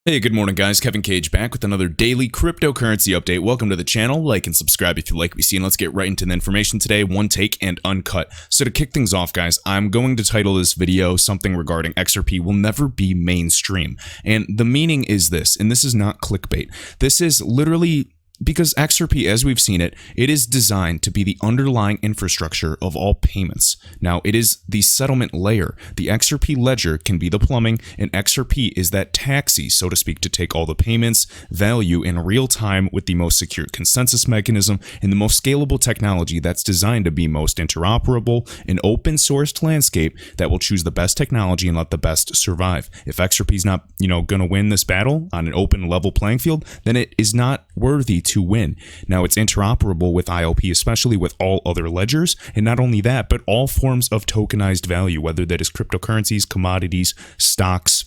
Hey, good morning guys, Kevin Cage back with another daily cryptocurrency update. Welcome to the channel, like and subscribe if you like what you see, and let's get right into the information today, one take and uncut. So to kick things off guys, I'm going to title this video something regarding XRP will never be mainstream. And the meaning is this, and this is not clickbait. This is literally because XRP, as we've seen it, it is designed to be the underlying infrastructure of all payments. Now, it is the settlement layer. The XRP ledger can be the plumbing, and XRP is that taxi, so to speak, to take all the payments, value in real time with the most secure consensus mechanism and the most scalable technology that's designed to be most interoperable, an open sourced landscape that will choose the best technology and let the best survive. If XRP is not, going to win this battle on an open level playing field, then it is not worthy to win. Now, it's interoperable with ILP, especially with all other ledgers, and not only that, but all forms of tokenized value, whether that is cryptocurrencies, commodities, stocks,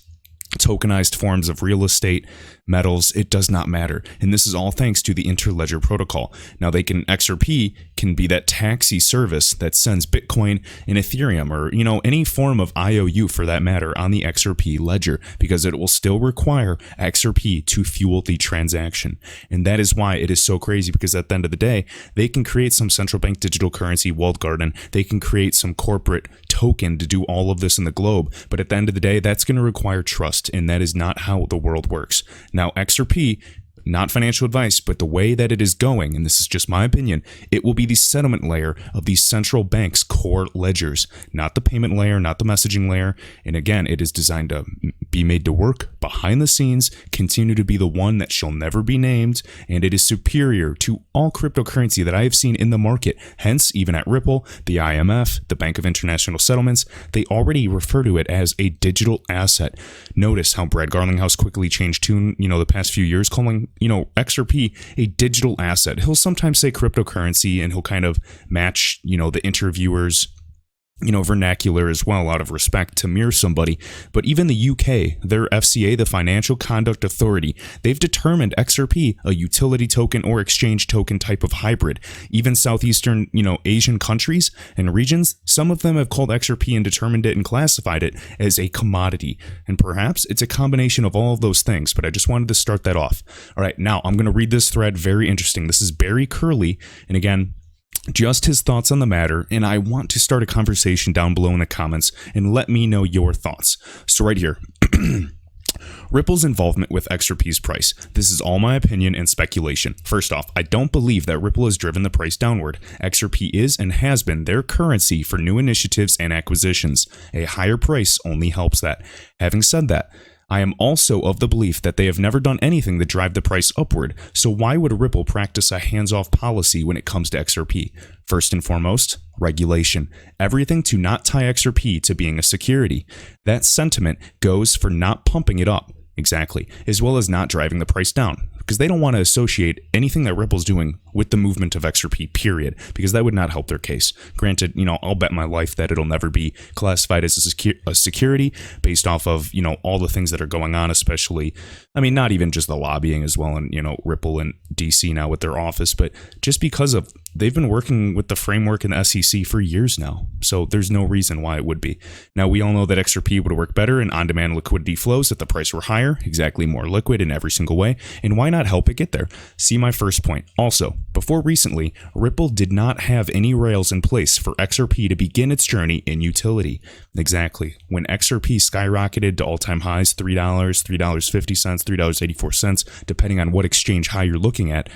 tokenized forms of real estate, metals, it does not matter. And this is all thanks to the interledger protocol. Now XRP can be that taxi service that sends Bitcoin and Ethereum or, any form of IOU for that matter on the XRP ledger, because it will still require XRP to fuel the transaction. And that is why it is so crazy, because at the end of the day, they can create some central bank digital currency, walled garden. They can create some corporate token to do all of this in the globe. But at the end of the day, that's going to require trust. And that is not how the world works. Now, XRP, not financial advice, but the way that it is going, and this is just my opinion, it will be the settlement layer of these central banks' core ledgers, not the payment layer, not the messaging layer. And again, it is designed to be made to work behind the scenes, continue to be the one that shall never be named, and it is superior to all cryptocurrency that I have seen in the market. Hence, even at Ripple, the IMF, the Bank of International Settlements, they already refer to it as a digital asset. Notice how Brad Garlinghouse quickly changed tune, the past few years, calling XRP a digital asset. He'll sometimes say cryptocurrency, and he'll kind of match, the interviewers, vernacular as well, out of respect to mirror somebody. But even the UK, their FCA, the Financial Conduct Authority, they've determined XRP a utility token or exchange token type of hybrid. Even Southeastern, Asian countries and regions, some of them have called XRP and determined it and classified it as a commodity. And perhaps it's a combination of all of those things, but I just wanted to start that off. All right, now I'm going to read this thread. Very interesting. This is Barry Curley. And again, just his thoughts on the matter, and I want to start a conversation down below in the comments and let me know your thoughts. So right here, Ripple's involvement with XRP's price. This is all my opinion and speculation. First off, I don't believe that Ripple has driven the price downward. XRP is and has been their currency for new initiatives and acquisitions. A higher price only helps that. Having said that, I am also of the belief that they have never done anything to drive the price upward, so why would Ripple practice a hands-off policy when it comes to XRP? First and foremost, regulation. Everything to not tie XRP to being a security. That sentiment goes for not pumping it up, exactly, as well as not driving the price down, because they don't want to associate anything that Ripple's doing with the movement of XRP, period, because that would not help their case. Granted, I'll bet my life that it'll never be classified as a security based off of, all the things that are going on, especially, not even just the lobbying as well, and, Ripple and DC now with their office, but just because of they've been working with the framework in the SEC for years now, so there's no reason why it would be. Now, we all know that XRP would work better in on-demand liquidity flows if the price were higher, exactly more liquid in every single way, and why not help it get there? See my first point. Also, before recently, Ripple did not have any rails in place for XRP to begin its journey in utility. Exactly. When XRP skyrocketed to all-time highs, $3, $3.50, $3.84, depending on what exchange high you're looking at,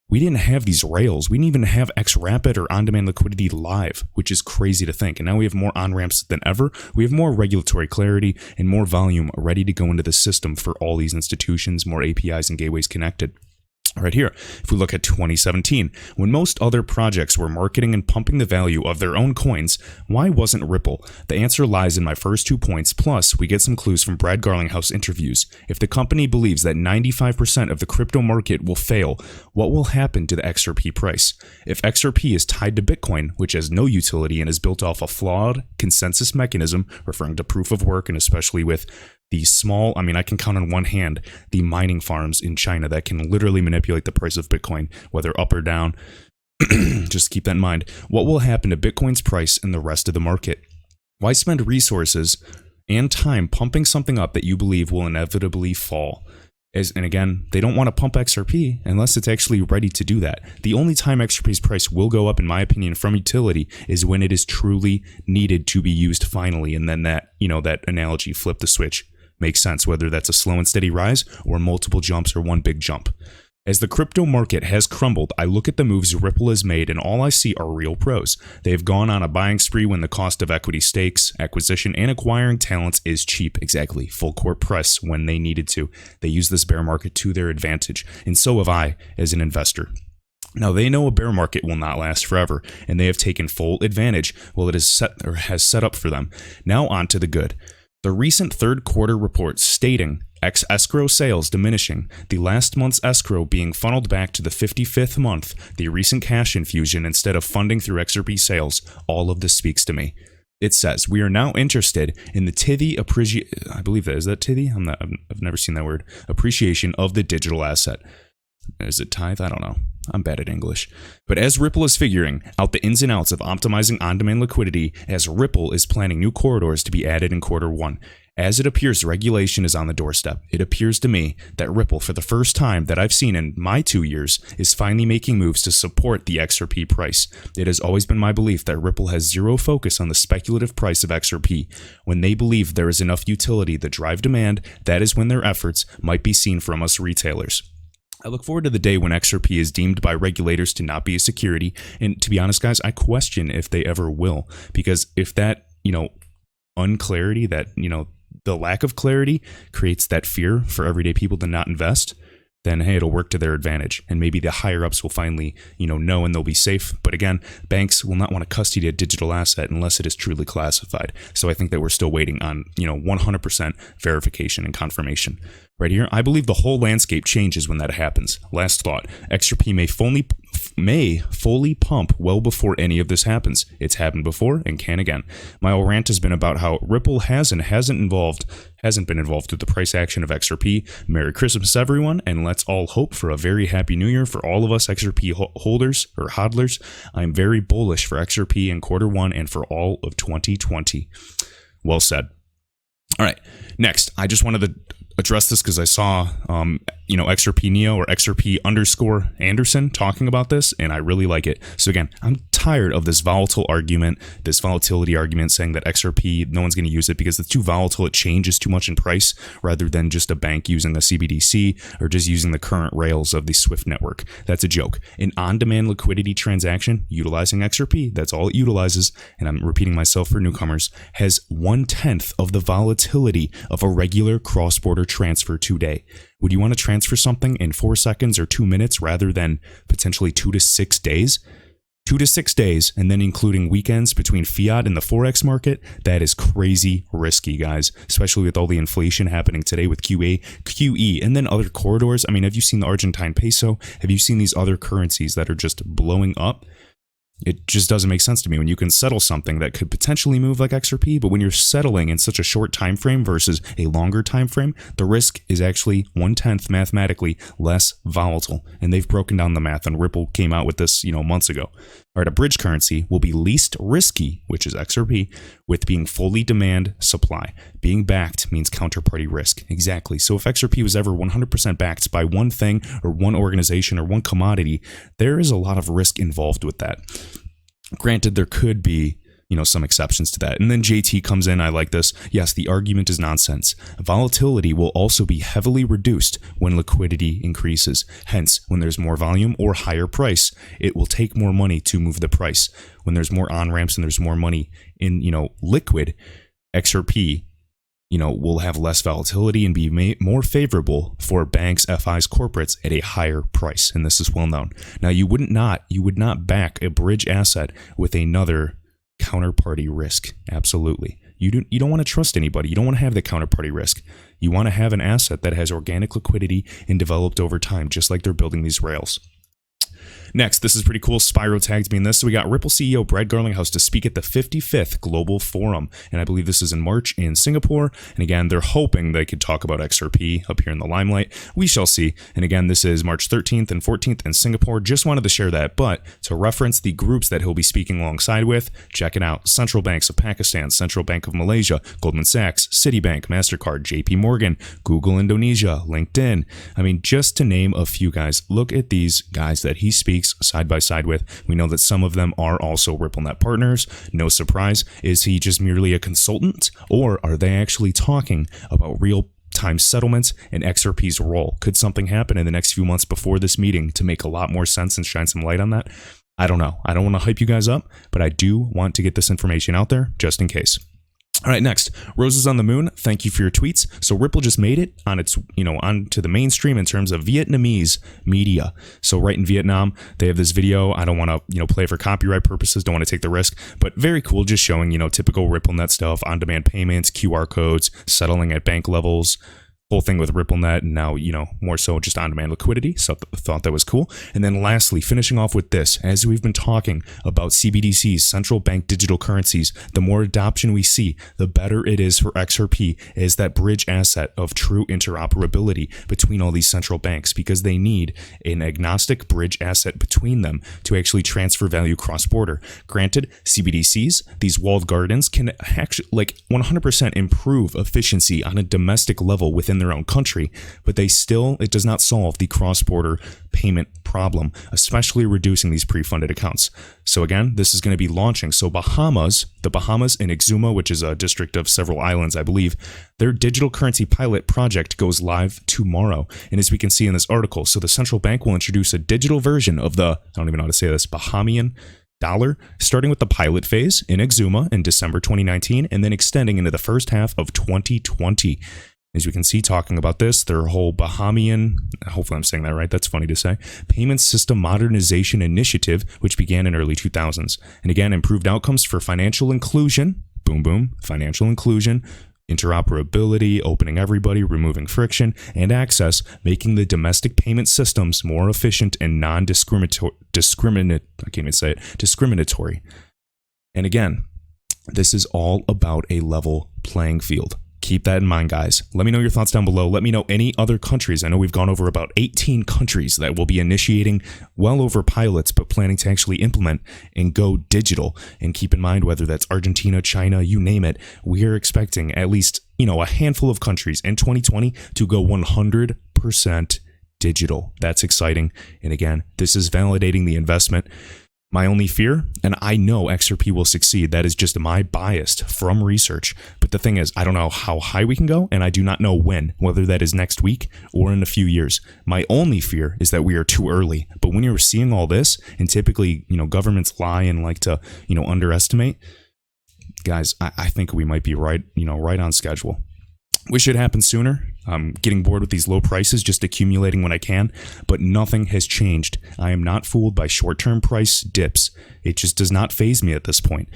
we didn't have these rails. We didn't even have XRapid or on-demand liquidity live, which is crazy to think. And now we have more on-ramps than ever. We have more regulatory clarity and more volume ready to go into the system for all these institutions, more APIs and gateways connected. Right here, if we look at 2017, when most other projects were marketing and pumping the value of their own coins, why wasn't Ripple? The answer lies in my first 2 points, plus we get some clues from Brad Garlinghouse interviews. If the company believes that 95% of the crypto market will fail, what will happen to the XRP price? If XRP is tied to Bitcoin, which has no utility and is built off a flawed consensus mechanism, referring to proof of work, and especially with the small, I can count on one hand the mining farms in China that can literally manipulate the price of Bitcoin, whether up or down. Just keep that in mind. What will happen to Bitcoin's price and the rest of the market? Why spend resources and time pumping something up that you believe will inevitably fall? And again, they don't want to pump XRP unless it's actually ready to do that. The only time XRP's price will go up, in my opinion, from utility is when it is truly needed to be used finally. And then that analogy, flip the switch, makes sense, whether that's a slow and steady rise or multiple jumps or one big jump. As the crypto market has crumbled, I look at the moves Ripple has made and all I see are real pros. They have gone on a buying spree when the cost of equity stakes, acquisition, and acquiring talents is cheap. Exactly. Full court press when they needed to. They use this bear market to their advantage. And so have I as an investor. Now, they know a bear market will not last forever, and they have taken full advantage while it is has set up for them. Now on to the good. The recent third quarter report stating escrow sales diminishing, the last month's escrow being funneled back to the 55th month, the recent cash infusion instead of funding through XRP sales, all of this speaks to me. It says, we are now interested in the Tivy I believe that, is that Tivy? I've never seen that word. Appreciation of the digital asset. Is it tithe? I don't know. I'm bad at English. But as Ripple is figuring out the ins and outs of optimizing on-demand liquidity, as Ripple is planning new corridors to be added in quarter one, as it appears regulation is on the doorstep, it appears to me that Ripple, for the first time that I've seen in my 2 years, is finally making moves to support the XRP price. It has always been my belief that Ripple has zero focus on the speculative price of XRP. When they believe there is enough utility to drive demand, that is when their efforts might be seen from us retailers. I look forward to the day when XRP is deemed by regulators to not be a security. And to be honest, guys, I question if they ever will. Because if that, unclarity, that, the lack of clarity creates that fear for everyday people to not invest, then hey, it'll work to their advantage. And maybe the higher ups will finally, know and they'll be safe. But again, banks will not want to custody a digital asset unless it is truly classified. So I think that we're still waiting on, 100% verification and confirmation. Right here, I believe the whole landscape changes when that happens. Last thought, XRP may fully pump well before any of this happens. It's happened before and can again. My whole rant has been about how Ripple hasn't been involved with the price action of XRP. Merry Christmas, everyone, and let's all hope for a very happy new year for all of us XRP holders or hodlers. I'm very bullish for XRP in quarter one and for all of 2020. Well said. All right, next, I just wanted to address this because I saw, XRP Neo or XRP _ Anderson talking about this, and I really like it. So again, I'm tired of this volatility argument saying that XRP, no one's going to use it because it's too volatile, it changes too much in price, rather than just a bank using a CBDC or just using the current rails of the SWIFT network. That's a joke. An on-demand liquidity transaction utilizing XRP, that's all it utilizes, and I'm repeating myself for newcomers, has 1/10 of the volatility of a regular cross-border transfer today. Would you want to transfer something in 4 seconds or 2 minutes rather than potentially 2 to 6 days? 2 to 6 days, and then including weekends between fiat and the Forex market, that is crazy risky, guys, especially with all the inflation happening today with QE, and then other corridors. I mean, have you seen the Argentine peso? Have you seen these other currencies that are just blowing up? It just doesn't make sense to me when you can settle something that could potentially move like XRP, but when you're settling in such a short time frame versus a longer time frame, the risk is actually 1/10 mathematically less volatile. And they've broken down the math, and Ripple came out with this, months ago. All right, a bridge currency will be least risky, which is XRP, with being fully demand supply. Being backed means counterparty risk. Exactly. So if XRP was ever 100% backed by one thing or one organization or one commodity, there is a lot of risk involved with that. Granted, there could be, some exceptions to that. And then JT comes in. I like this. Yes, the argument is nonsense. Volatility will also be heavily reduced when liquidity increases. Hence, when there's more volume or higher price, it will take more money to move the price. When there's more on-ramps and there's more money in, liquid, XRP, will have less volatility and be more favorable for banks, FIs, corporates at a higher price. And this is well known. Now, you would not back a bridge asset with another counterparty risk. Absolutely. You don't want to trust anybody. You don't want to have the counterparty risk. You want to have an asset that has organic liquidity and developed over time, just like they're building these rails. Next, this is pretty cool. Spyro tagged me in this. So we got Ripple CEO Brad Garlinghouse to speak at the 55th Global Forum. And I believe this is in March in Singapore. And again, they're hoping they could talk about XRP up here in the limelight. We shall see. And again, this is March 13th and 14th in Singapore. Just wanted to share that. But to reference the groups that he'll be speaking alongside with, check it out. Central Banks of Pakistan, Central Bank of Malaysia, Goldman Sachs, Citibank, MasterCard, JP Morgan, Google Indonesia, LinkedIn. I mean, just to name a few guys, look at these guys that he speaks side by side with. We know that some of them are also RippleNet partners. No surprise. Is he just merely a consultant, or are they actually talking about real time settlements and XRP's role? Could something happen in the next few months before this meeting to make a lot more sense and shine some light on that? I don't know. I don't want to hype you guys up, but I do want to get this information out there just in case. All right, next, Roses on the Moon. Thank you for your tweets. So Ripple just made it on its, onto the mainstream in terms of Vietnamese media. So right in Vietnam, they have this video. I don't want to, play for copyright purposes. Don't want to take the risk, but very cool. Just showing, typical RippleNet stuff, on-demand payments, QR codes, settling at bank levels. Whole thing with RippleNet, and now, more so just on-demand liquidity. So thought that was cool. And then lastly, finishing off with this, as we've been talking about CBDCs, central bank digital currencies, the more adoption we see, the better it is for XRP as that bridge asset of true interoperability between all these central banks, because they need an agnostic bridge asset between them to actually transfer value cross-border. Granted, CBDCs, these walled gardens, can actually 100% improve efficiency on a domestic level within their own country, but it does not solve the cross-border payment problem, especially reducing these pre-funded accounts. So again, this is going to be launching. So the Bahamas in Exuma, which is a district of several islands, I believe, their digital currency pilot project goes live tomorrow. And as we can see in this article, so the central bank will introduce a digital version of the, I don't even know how to say this, Bahamian dollar, starting with the pilot phase in Exuma in December 2019, and then extending into the first half of 2020. As we can see, talking about this, their whole Bahamian, hopefully I'm saying that right, that's funny to say, payment system modernization initiative, which began in early 2000s. And again, improved outcomes for financial inclusion, boom, boom, financial inclusion, interoperability, opening everybody, removing friction, and access, making the domestic payment systems more efficient and non-discriminatory. Discriminatory. And again, this is all about a level playing field. Keep that in mind, guys. Let me know your thoughts down below. Let me know any other countries. I know we've gone over about 18 countries that will be initiating well over pilots, but planning to actually implement and go digital. And keep in mind, whether that's Argentina, China, you name it, we are expecting at least, a handful of countries in 2020 to go 100% digital. That's exciting. And again, this is validating the investment. My only fear, and I know XRP will succeed, that is just my bias from research. But the thing is, I don't know how high we can go, and I do not know when, whether that is next week or in a few years. My only fear is that we are too early. But when you're seeing all this, and typically, governments lie and like to, underestimate, guys, I think we might be right, right on schedule. Wish it happened sooner. I'm getting bored with these low prices, just accumulating when I can, but nothing has changed. I am not fooled by short-term price dips. It just does not faze me at this point.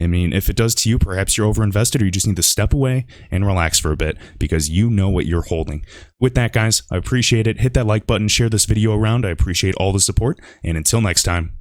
I mean, if it does to you, perhaps you're overinvested, or you just need to step away and relax for a bit because you know what you're holding. With that, guys, I appreciate it. Hit that like button, share this video around. I appreciate all the support, and until next time.